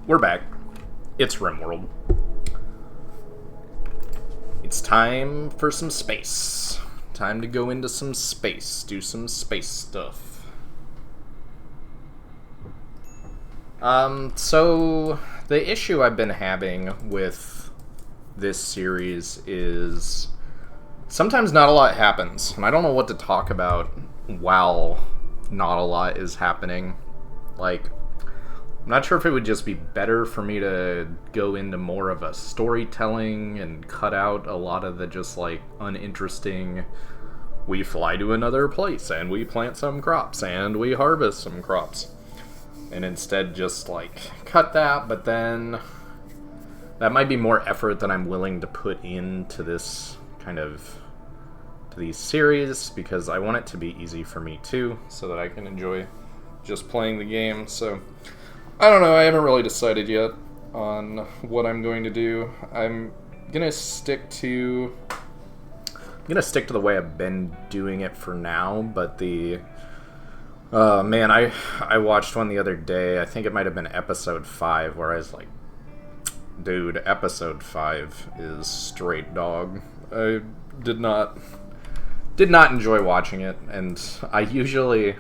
We're back. It's Rimworld. It's time for some space. Time to go into some space. Do some space stuff. So the issue I've been having with this series is sometimes not a lot happens, and I don't know what to talk about while not a lot is happening. Like, I'm not sure if it would just be better for me to go into more of a storytelling and cut out a lot of the just like uninteresting, we fly to another place and we plant some crops and we harvest some crops. And instead just like cut that, but then that might be more effort than I'm willing to put into this kind of, to these series, because I want it to be easy for me too, so that I can enjoy just playing the game. So I don't know, I haven't really decided yet on what I'm going to do. I'm gonna stick to the way I've been doing it for now, but the man, I watched one the other day. I think it might have been episode 5, where I was like, dude, episode 5 is straight dog. I did not enjoy watching it, and I usually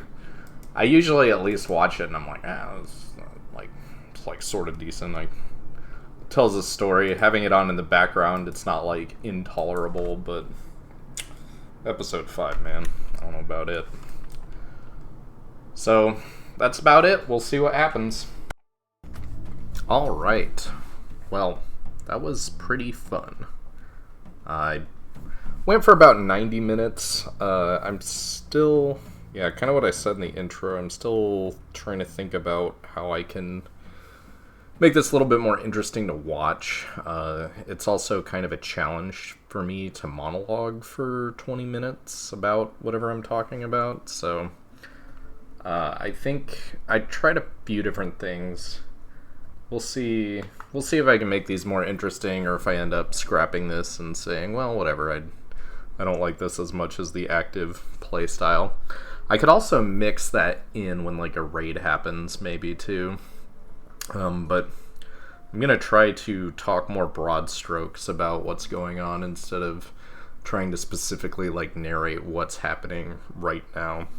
at least watch it and I'm like, it's like sort of decent. Like, it tells a story. Having it on in the background, it's not like intolerable, but episode 5, man, I don't know about it. So that's about it. We'll see what happens. Alright. Well, that was pretty fun. I went for about 90 minutes. I'm still, kind of what I said in the intro. I'm still trying to think about how I can make this a little bit more interesting to watch. It's also kind of a challenge for me to monologue for 20 minutes about whatever I'm talking about. So I think I tried a few different things. We'll see if I can make these more interesting, or if I end up scrapping this and saying, well, whatever, I don't like this as much as the active play style. I could also mix that in when like a raid happens, maybe too. But I'm gonna try to talk more broad strokes about what's going on instead of trying to specifically like narrate what's happening right now.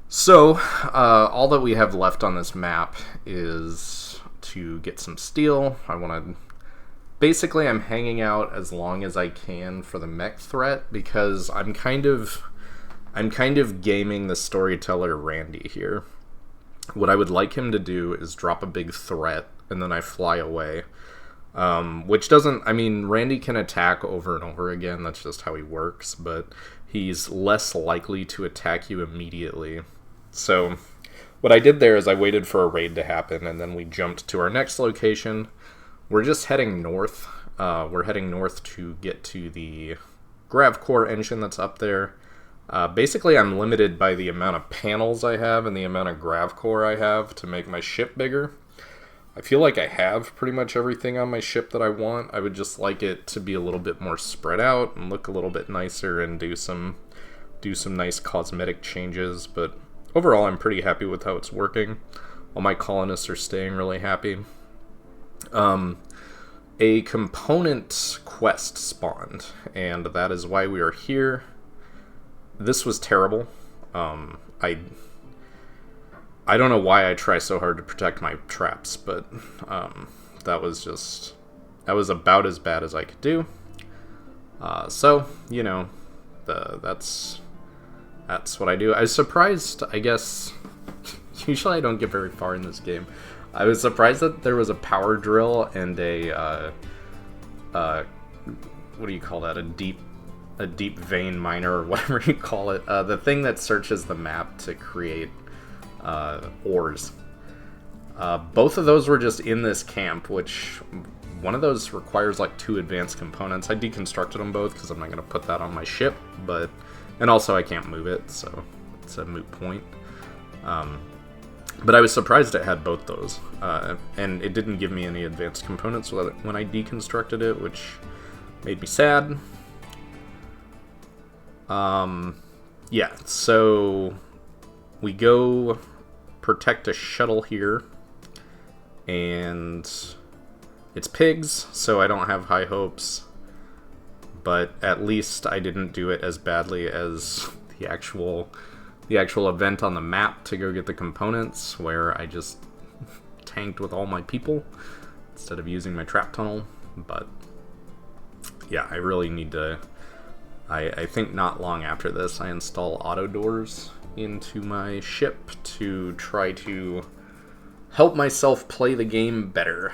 So, all that we have left on this map is to get some steel. Basically, I'm hanging out as long as I can for the mech threat, because I'm kind of gaming the storyteller Randy here. What I would like him to do is drop a big threat, and then I fly away. Which doesn't, Randy can attack over and over again, that's just how he works, but he's less likely to attack you immediately. So what I did there is I waited for a raid to happen, and then we jumped to our next location. We're just heading north. We're heading north to get to the GravCore engine that's up there. Basically, I'm limited by the amount of panels I have and the amount of GravCore I have to make my ship bigger. I feel like I have pretty much everything on my ship that I want. I would just like it to be a little bit more spread out and look a little bit nicer and do some nice cosmetic changes, but overall, I'm pretty happy with how it's working. All my colonists are staying really happy. A component quest spawned, and that is why we are here. This was terrible. I don't know why I try so hard to protect my traps, but that was about as bad as I could do. So, that's what I do. I was surprised, I guess. Usually I don't get very far in this game. I was surprised that there was a power drill and a what do you call that? A deep vein miner, or whatever you call it. The thing that searches the map to create ores. Both of those were just in this camp, which one of those requires like 2 advanced components. I deconstructed them both because I'm not going to put that on my ship, and also I can't move it, so it's a moot point. But I was surprised it had both those, and it didn't give me any advanced components when I deconstructed it, which made me sad. So we go protect a shuttle here, and it's pigs, so I don't have high hopes. But at least I didn't do it as badly as the actual event on the map to go get the components, where I just tanked with all my people instead of using my trap tunnel. But yeah, I really need to... I think not long after this, I install auto doors into my ship to try to help myself play the game better.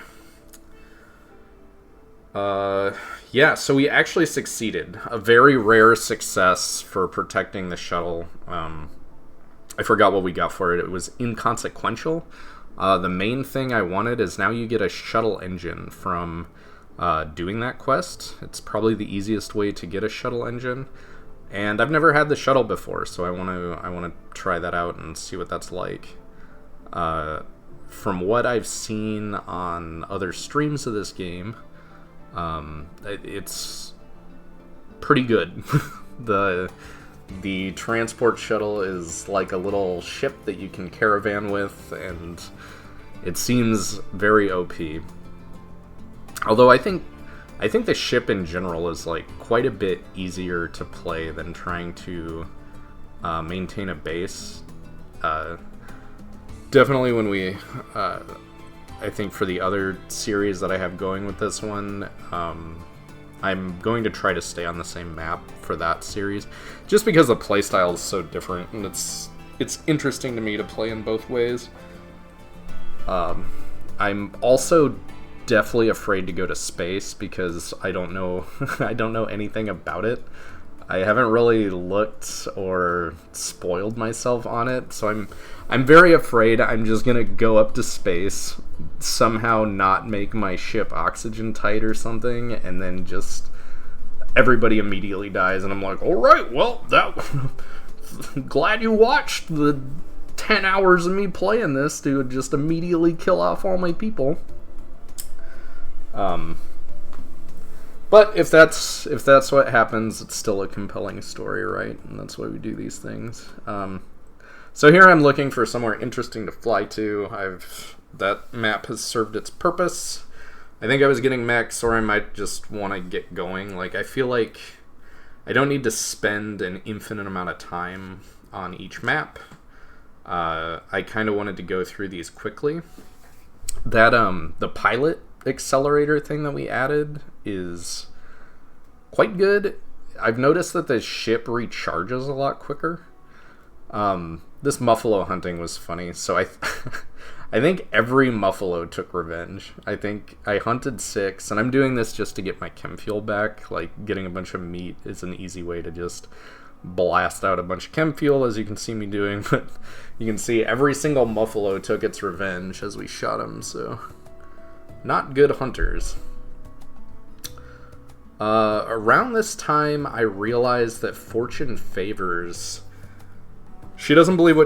Yeah, so we actually succeeded. A very rare success for protecting the shuttle. I forgot what we got for it. It was inconsequential. The main thing I wanted is now you get a shuttle engine from doing that quest. It's probably the easiest way to get a shuttle engine. And I've never had the shuttle before, so I want to try that out and see what that's like. From what I've seen on other streams of this game, it's pretty good. The transport shuttle is like a little ship that you can caravan with, and it seems very OP. Although I think the ship in general is like quite a bit easier to play than trying to maintain a base. Definitely when we... I think for the other series that I have going with this one, I'm going to try to stay on the same map for that series, just because the playstyle is so different, and it's interesting to me to play in both ways. I'm also definitely afraid to go to space because I don't know I don't know anything about it. I haven't really looked or spoiled myself on it, so I'm very afraid I'm just gonna go up to space, somehow not make my ship oxygen tight or something, and then just everybody immediately dies, and I'm like, alright, well, glad you watched the 10 hours of me playing this to just immediately kill off all my people. But if that's what happens, it's still a compelling story, right? And that's why we do these things. So here I'm looking for somewhere interesting to fly to. That map has served its purpose. I think I was getting mechs, or I might just want to get going. Like, I feel like I don't need to spend an infinite amount of time on each map. I kind of wanted to go through these quickly. That the pilot accelerator thing that we added is quite good. I've noticed that the ship recharges a lot quicker. This muffalo hunting was funny. So I think every muffalo took revenge. I think I hunted 6, and I'm doing this just to get my chem fuel back. Like, getting a bunch of meat is an easy way to just blast out a bunch of chem fuel, as you can see me doing. But you can see every single muffalo took its revenge as we shot him, so not good hunters. Around this time, I realized that fortune favors... She doesn't believe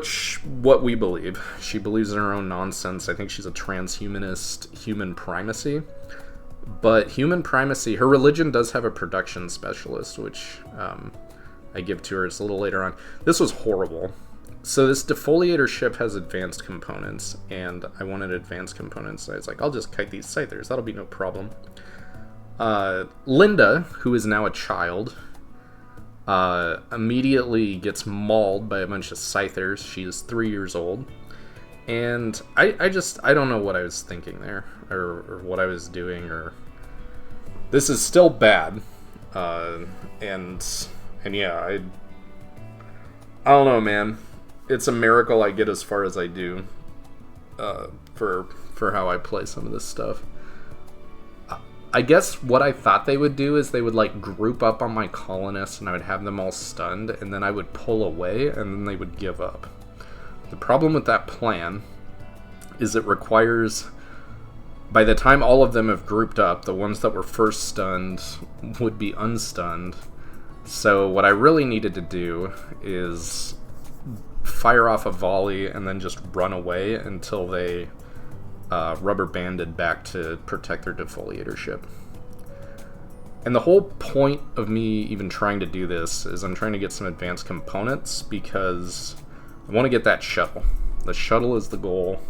what we believe. She believes in her own nonsense. I think she's a transhumanist, human primacy. But human primacy, her religion does have a production specialist, which I give to her. It's a little later on. This was horrible. So this defoliator ship has advanced components, and I wanted advanced components. So I was like, I'll just kite these scythers. That'll be no problem. Linda, who is now a child, immediately gets mauled by a bunch of scythers. She is 3 years old. And I don't know what I was thinking there, or what I was doing, or... This is still bad. And yeah, I don't know, man. It's a miracle I get as far as I do, for how I play some of this stuff. I guess what I thought they would do is they would, like, group up on my colonists, and I would have them all stunned, and then I would pull away, and then they would give up. The problem with that plan is it requires... By the time all of them have grouped up, the ones that were first stunned would be unstunned. So what I really needed to do is fire off a volley and then just run away until they rubber banded back to protect their defoliator ship. And the whole point of me even trying to do this is I'm trying to get some advanced components because I want to get that shuttle. The shuttle is the goal,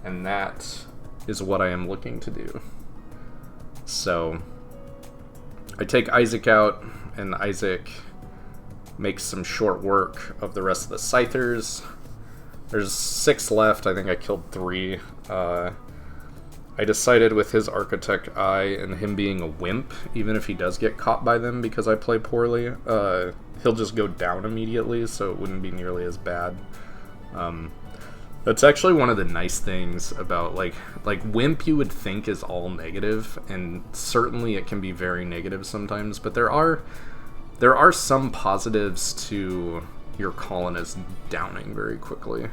and that is what I am looking to do. So I take Isaac out, and Isaac makes some short work of the rest of the Scythers. There's 6 left. I think I killed 3. I decided with his Architect Eye and him being a wimp, even if he does get caught by them because I play poorly, he'll just go down immediately, so it wouldn't be nearly as bad. That's actually one of the nice things about, like Wimp you would think is all negative, and certainly it can be very negative sometimes, but there are some positives to your colonists downing very quickly.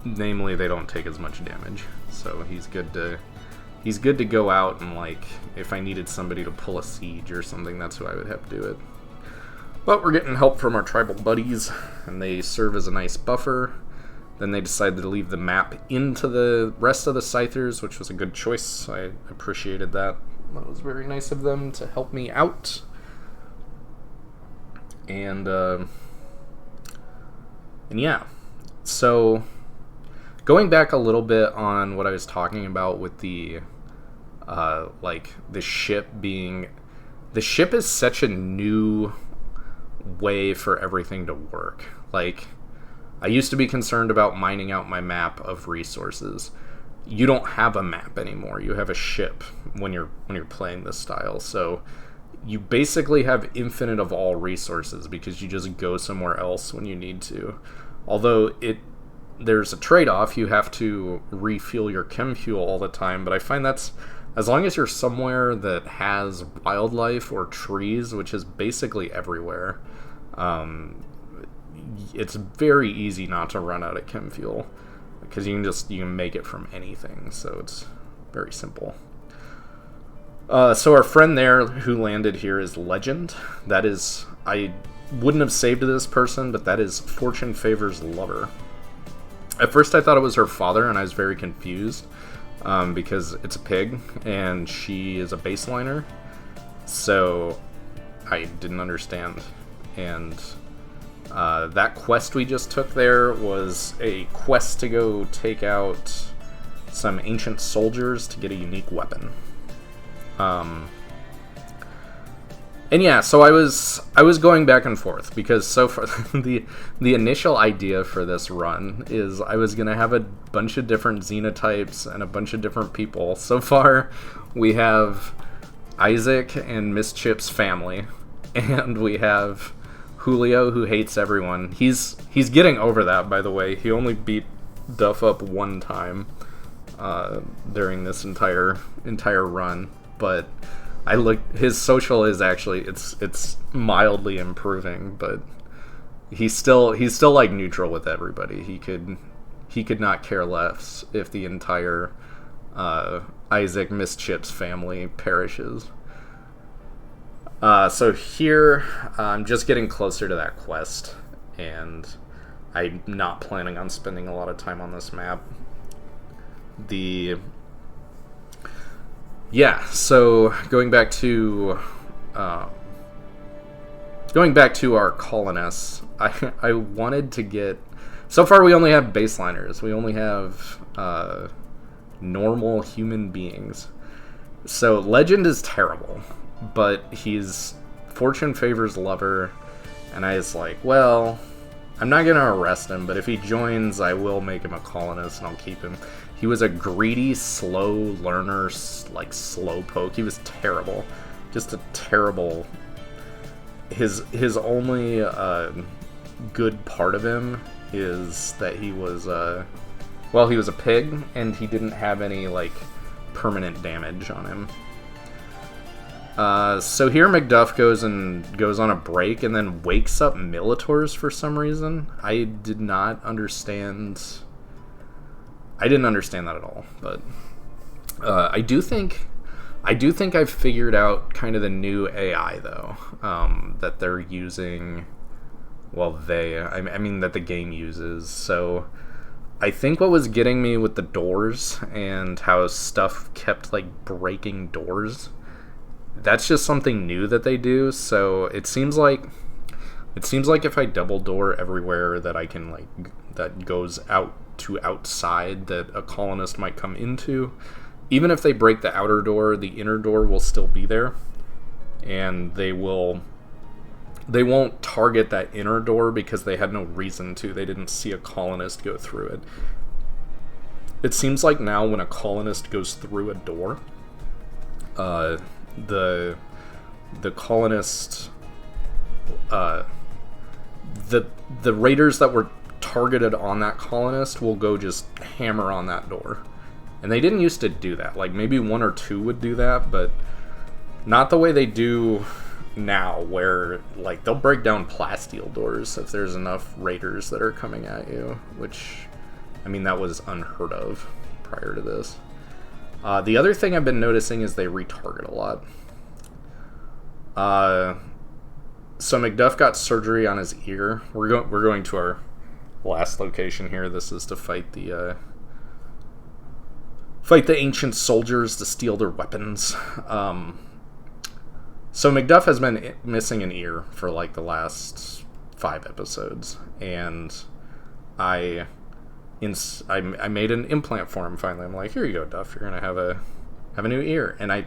Namely, they don't take as much damage, so he's good to go out and, like, if I needed somebody to pull a siege or something, that's who I would have to do it. But we're getting help from our tribal buddies, and they serve as a nice buffer. Then they decided to leave the map into the rest of the Scythers, which was a good choice. I appreciated that. That was very nice of them to help me out. And yeah. So, going back a little bit on what I was talking about with the, the ship being... The ship is such a new way for everything to work. Like, I used to be concerned about mining out my map of resources. You don't have a map anymore. You have a ship when you're playing this style. So you basically have infinite of all resources because you just go somewhere else when you need to. Although there's a trade-off. You have to refuel your chem fuel all the time, but I find that's, as long as you're somewhere that has wildlife or trees, which is basically everywhere, it's very easy not to run out of chem fuel because you can make it from anything, so it's very simple. So our friend there who landed here is Legend. That is, I wouldn't have saved this person, but that is Fortune Favors Lover. At first I thought it was her father, and I was very confused. Because it's a pig, and she is a baseliner, so I didn't understand. And that quest we just took there was a quest to go take out some ancient soldiers to get a unique weapon. And yeah, so I was going back and forth because so far the initial idea for this run is I was gonna have a bunch of different xenotypes and a bunch of different people. So far, we have Isaac and Miss Chip's family, and we have Julio who hates everyone. He's getting over that, by the way. He only beat Duff up one time during this entire run, but his social is actually it's mildly improving, but he's still like neutral with everybody. He could not care less if the entire Isaac Miss Chips family perishes. So here I'm just getting closer to that quest, and I'm not planning on spending a lot of time on this map. Yeah, so going back to our colonists, I wanted to get... So far we only have baseliners. We only have normal human beings. So Legend is terrible, but he's Fortune Favors Lover, and I was like, well, I'm not going to arrest him, but if he joins, I will make him a colonist, and I'll keep him. He was a greedy, slow learner, like slowpoke. He was terrible. Just a terrible... His only good part of him is that he was, he was a pig, and he didn't have any, like, permanent damage on him. So here Mcduff goes on a break and then wakes up Militors for some reason. I didn't understand that at all, but I do think I've figured out kind of the new AI though, that they're using. Well, I mean that the game uses. So I think what was getting me with the doors and how stuff kept like breaking doors, that's just something new that they do. So it seems like if I double door everywhere that I can, like, that goes out to outside that a colonist might come into. Even if they break the outer door, the inner door will still be there, and they won't target that inner door because they had no reason to. They didn't see a colonist go through it. It seems like now when a colonist goes through a door, the colonist, the raiders that were targeted on that colonist will go just hammer on that door. And they didn't used to do that. Like, maybe one or two would do that, but not the way they do now, where, like, they'll break down plasteel doors if there's enough raiders that are coming at you, which, I mean, that was unheard of prior to this. The other thing I've been noticing is they retarget a lot. So Mcduff got surgery on his ear. We're going to our last location here. This is to fight the ancient soldiers to steal their weapons. So Mcduff has been missing an ear for like the last 5 episodes, and I made an implant for him finally. I'm like, here you go, Duff. You're gonna have a new ear, and I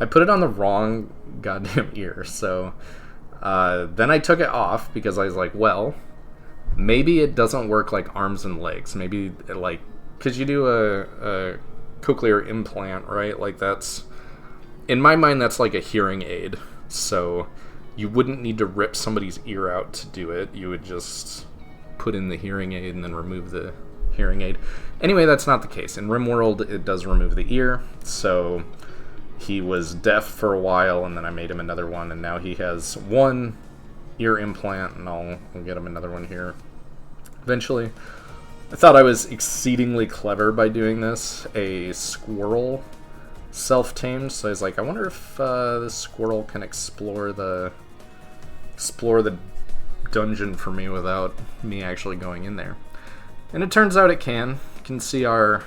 put it on the wrong goddamn ear. So then I took it off because I was like, well, maybe it doesn't work like arms and legs. Maybe like, because you do a cochlear implant, right? Like, that's, in my mind, that's like a hearing aid. So you wouldn't need to rip somebody's ear out to do it. You would just put in the hearing aid and then remove the hearing aid. Anyway, that's not the case. In Rimworld, it does remove the ear. So he was deaf for a while, and then I made him another one, and now he has one ear implant, and I'll get him another one here eventually. I thought I was exceedingly clever by doing this. A squirrel self-tamed, so I was like, I wonder if this squirrel can explore the dungeon for me without me actually going in there. And it turns out it can. You can see our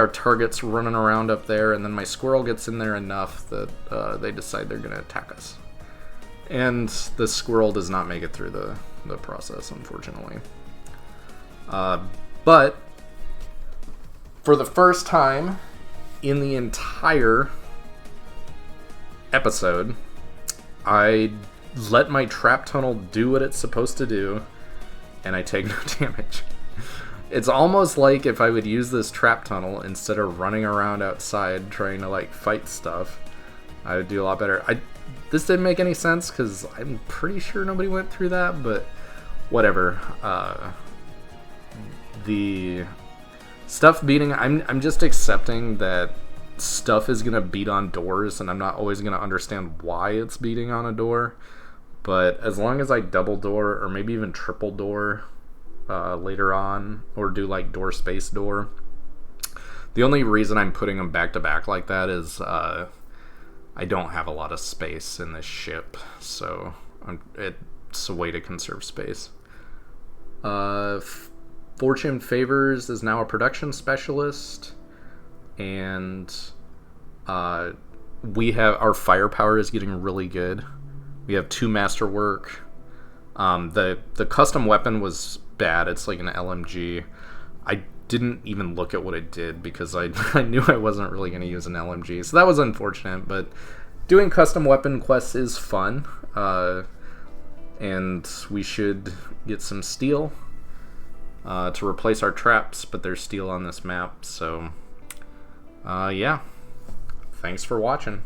targets running around up there, and then my squirrel gets in there enough that they decide they're going to attack us. And the squirrel does not make it through the process, unfortunately. But for the first time in the entire episode, I let my trap tunnel do what it's supposed to do, and I take no damage. It's almost like if I would use this trap tunnel instead of running around outside trying to like fight stuff, I would do a lot better. This didn't make any sense because I'm pretty sure nobody went through that, but whatever. The stuff beating, I'm just accepting that stuff is gonna beat on doors, and I'm not always gonna understand why it's beating on a door. But as long as I double door or maybe even triple door later on, or do like door space door. The only reason I'm putting them back to back like that is I don't have a lot of space in this ship, so it's a way to conserve space. Fortune Favors is now a production specialist, and we have our firepower is getting really good. We have 2 masterwork. The custom weapon was bad. It's like an LMG. I didn't even look at what it did because I knew I wasn't really going to use an LMG, so that was unfortunate. But doing custom weapon quests is fun, and we should get some steel to replace our traps, but there's steel on this map, so yeah. Thanks for watching.